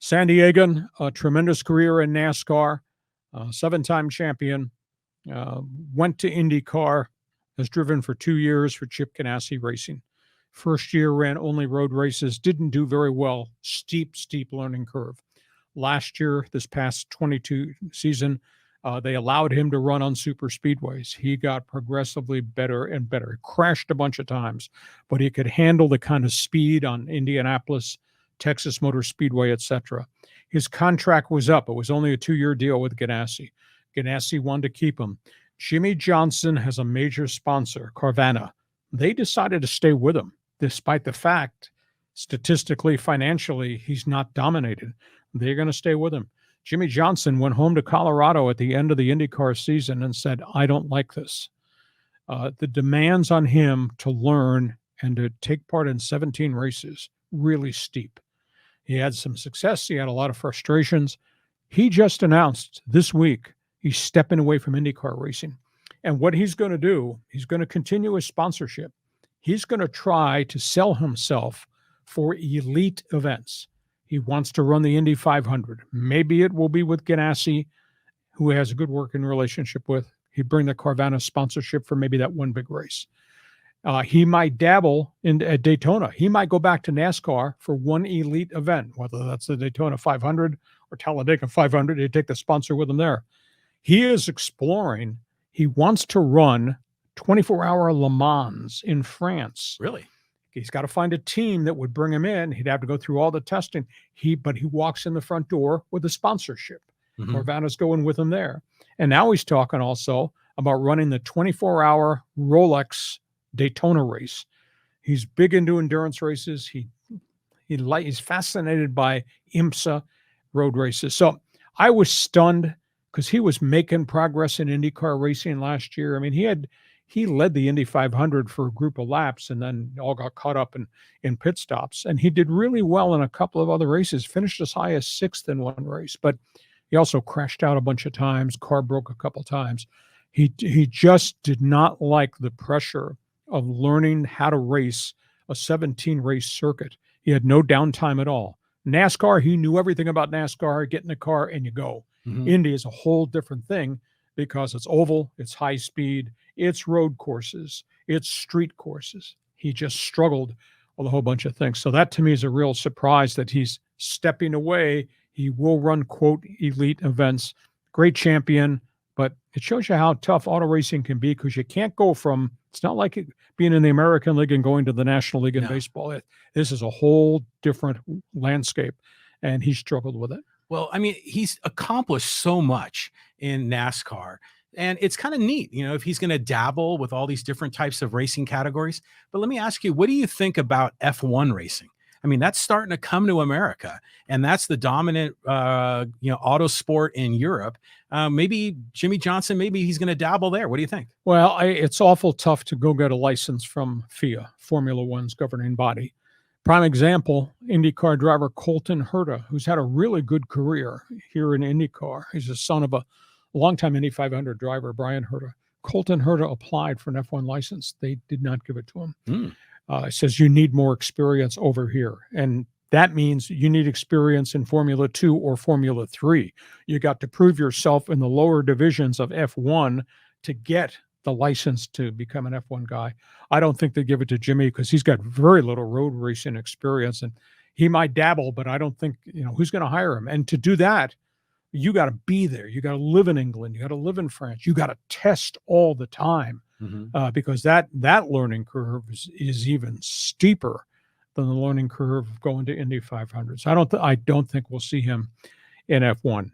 San Diegan, a tremendous career in NASCAR, seven-time champion, went to Indy Car, has driven for 2 years for Chip Ganassi Racing. First year ran only road races, didn't do very well, steep learning curve. Last year, this past 22 season, they allowed him to run on super speedways. He got progressively better and better. He crashed a bunch of times, but he could handle the kind of speed on Indianapolis, Texas Motor Speedway, etc. His contract was up. It was only a 2-year deal with Ganassi. Ganassi wanted to keep him. Jimmie Johnson has a major sponsor, Carvana. They decided to stay with him, despite the fact, statistically, financially, he's not dominated. They're going to stay with him. Jimmie Johnson went home to Colorado at the end of the IndyCar season and said, I don't like this. The demands on him to learn and to take part in 17 races, really steep. He had some success. He had a lot of frustrations. He just announced this week he's stepping away from IndyCar racing. And what he's going to do, he's going to continue his sponsorship. He's going to try to sell himself for elite events. He wants to run the Indy 500. Maybe it will be with Ganassi, who he has a good working relationship with. He'd bring the Carvana sponsorship for maybe that one big race. He might dabble at Daytona. He might go back to NASCAR for one elite event, whether that's the Daytona 500 or Talladega 500. He'd take the sponsor with him there. He is exploring. He wants to run 24-hour Le Mans in France. Really? He's got to find a team that would bring him in. He'd have to go through all the testing. But he walks in the front door with a sponsorship. Mm-hmm. Carvana's going with him there. And now he's talking also about running the 24-hour Rolex Daytona race. He's big into endurance races. He's fascinated by IMSA road races. So I was stunned because he was making progress in IndyCar racing last year. I mean, he led the Indy 500 for a group of laps and then all got caught up in pit stops. And he did really well in a couple of other races, finished as high as 6th in one race. But he also crashed out a bunch of times, car broke a couple times. He just did not like the pressure of learning how to race a 17-race circuit. He had no downtime at all. NASCAR, he knew everything about NASCAR. Get in the car and you go. Mm-hmm. Indy is a whole different thing because it's oval, it's high speed, it's road courses, it's street courses. He just struggled with a whole bunch of things. So that to me is a real surprise that he's stepping away. He will run, quote, elite events. Great champion, but it shows you how tough auto racing can be because you can't go from, it's not like being in the American League and going to the National League in baseball. This is a whole different landscape, and he struggled with it. Well, I mean, he's accomplished so much in NASCAR, and it's kind of neat, if he's going to dabble with all these different types of racing categories. But let me ask you, what do you think about F1 racing? I mean, that's starting to come to America, and that's the dominant, auto sport in Europe. Maybe Jimmie Johnson, maybe he's going to dabble there. What do you think? Well, it's awful tough to go get a license from FIA, Formula One's governing body. Prime example, IndyCar driver Colton Herta, who's had a really good career here in IndyCar. He's the son of a longtime Indy 500 driver, Brian Herta. Colton Herta applied for an F1 license. They did not give it to him. It says you need more experience over here. And that means you need experience in Formula 2 or Formula 3. You got to prove yourself in the lower divisions of F1 to get the license to become an F1 guy. I don't think they give it to Jimmie because he's got very little road racing experience, and he might dabble, but I don't think, who's going to hire him? And to do that, you got to be there. You got to live in England. You got to live in France. You got to test all the time because that learning curve is even steeper than the learning curve of going to Indy 500. So I don't think we'll see him in F1.